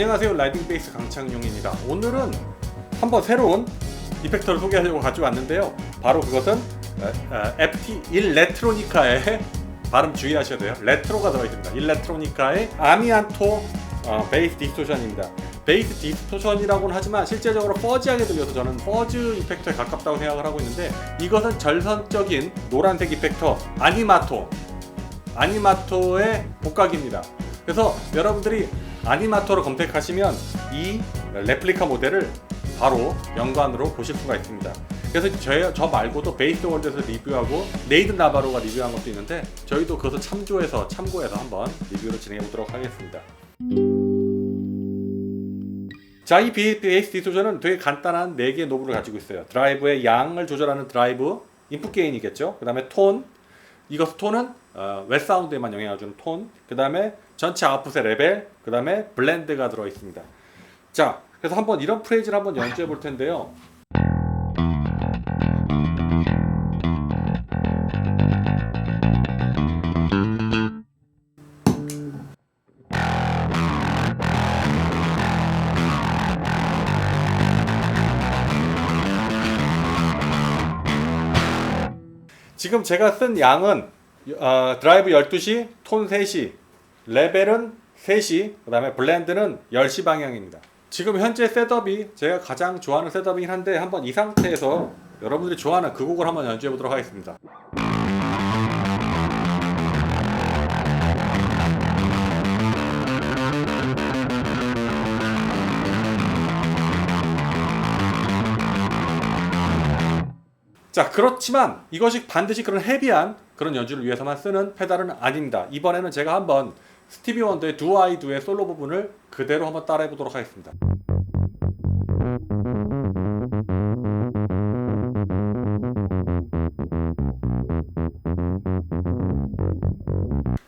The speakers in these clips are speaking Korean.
안녕하세요, 라이딩 베이스 강창용입니다. 오늘은 한번 새로운 이펙터를 소개하려고 가져왔는데요. 바로 그것은 FT 일렉트로니카의 발음 주의하셔야 돼요. 레트로가 들어있습니다. 일렉트로니카의 아미안토 베이스 디스토션입니다. 베이스 디스토션이라고는 하지만 실제적으로 퍼지하게 들려서 저는 퍼즈 이펙터에 가깝다고 생각을 하고 있는데, 이것은 절선적인 노란색 이펙터 아니마토의 복각입니다. 그래서 여러분들이 아니마토로 검색하시면 이 레플리카 모델을 바로 연관으로 보실 수가 있습니다. 그래서 저 말고도 베이스 월드에서 리뷰하고 네이든 나바로가 리뷰한 것도 있는데, 저희도 그것을 참고해서 한번 리뷰를 진행해 보도록 하겠습니다. 자, 이 베이스 디스토션은 되게 간단한 4개의 노브를 가지고 있어요. 드라이브의 양을 조절하는 드라이브, 인풋 게인이겠죠. 그 다음에 톤, 이것 톤은 웹 사운드에만 영향을 주는 톤, 그 다음에 전체 아웃풋의 레벨, 그 다음에 블렌드가 들어있습니다. 자, 그래서 한번 이런 프레이즈를 한번 연주해 볼 텐데요. 지금 제가 쓴 양은 드라이브 12시, 톤 3시, 레벨은 3시, 그 다음에 블렌드는 10시 방향입니다. 지금 현재 셋업이 제가 가장 좋아하는 셋업이긴 한데, 한번 이 상태에서 여러분들이 좋아하는 그 곡을 한번 연주해 보도록 하겠습니다. 자, 그렇지만 이것이 반드시 그런 헤비한 그런 연주를 위해서만 쓰는 페달은 아닙니다. 이번에는 제가 한번 스티비 원더의 Do I Do의 솔로 부분을 그대로 한번 따라해 보도록 하겠습니다.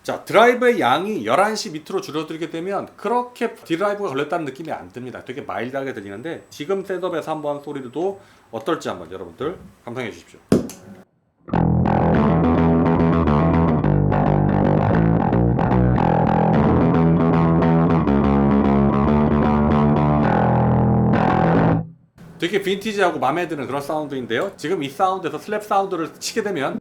자, 드라이브의 양이 11시 밑으로 줄어들게 되면 그렇게 드라이브가 걸렸다는 느낌이 안 듭니다. 되게 마일드하게 들리는데, 지금 셋업에서 한번 소리도 어떨지 한번 여러분들 감상해 주십시오. 되게 빈티지하고 마음에 드는 그런 사운드인데요. 지금 이 사운드에서 슬랩 사운드를 치게 되면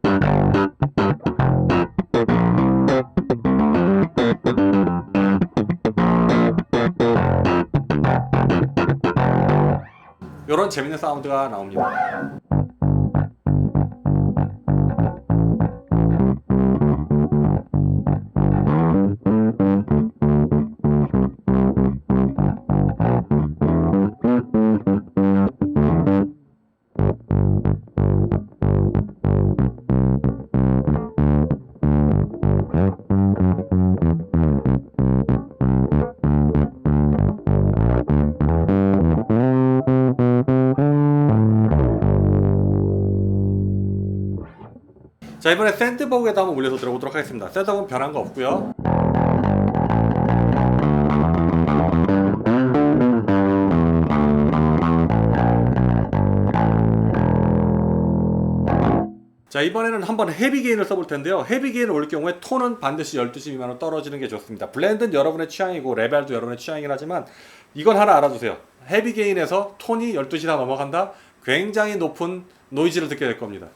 이런 재밌는 사운드가 나옵니다. 자, 이번에 샌드버그에다 한번 올려서 들어보도록 하겠습니다. 셋업은 변한 거 없고요. 자, 이번에는 한번 헤비 게인을 써볼 텐데요. 헤비 게인을 올릴 경우에 톤은 반드시 12시 미만으로 떨어지는 게 좋습니다. 블렌드는 여러분의 취향이고 레벨도 여러분의 취향이긴 하지만, 이건 하나 알아두세요. 헤비 게인에서 톤이 12시나 넘어간다? 굉장히 높은 노이즈를 듣게 될 겁니다.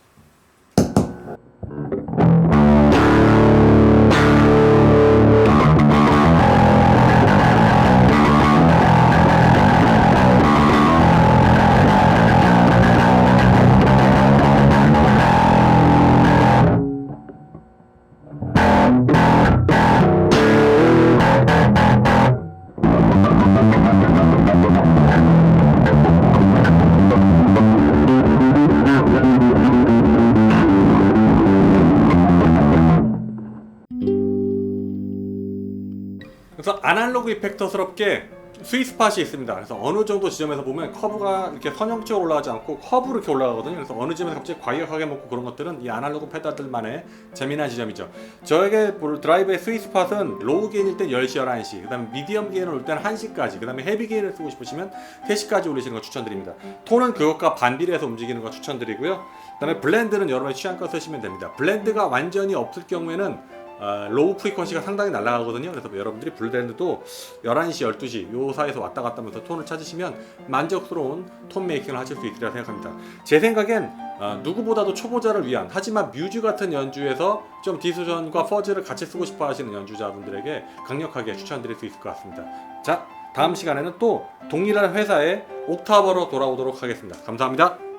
그래서 아날로그 이펙터스럽게 스윗스팟이 있습니다. 그래서 어느 정도 지점에서 보면 커브가 이렇게 선형적으로 올라가지 않고 커브로 이렇게 올라가거든요. 그래서 어느 지점에서 갑자기 과격하게 먹고 그런 것들은 이 아날로그 페달들만의 재미난 지점이죠. 저에게 드라이브의 스윗스팟은 로우 게인일 땐 10시, 11시, 그 다음에 미디엄 게인을 올 때는 1시까지, 그 다음에 헤비 게인을 쓰고 싶으시면 3시까지 올리시는 거 추천드립니다. 톤은 그것과 반비례해서 움직이는 거 추천드리고요. 그 다음에 블렌드는 여러분의 취향껏 쓰시면 됩니다. 블렌드가 완전히 없을 경우에는 로우 프리퀀시가 상당히 날아가거든요. 그래서 여러분들이 블루밴드도 11시, 12시 요 사이에서 왔다 갔다 하면서 톤을 찾으시면 만족스러운 톤 메이킹을 하실 수 있으리라 생각합니다. 제 생각엔 누구보다도 초보자를 위한, 하지만 뮤즈 같은 연주에서 좀 디스토션과 퍼즈를 같이 쓰고 싶어 하시는 연주자분들에게 강력하게 추천드릴 수 있을 것 같습니다. 자, 다음 시간에는 또 동일한 회사의 옥타버로 돌아오도록 하겠습니다. 감사합니다.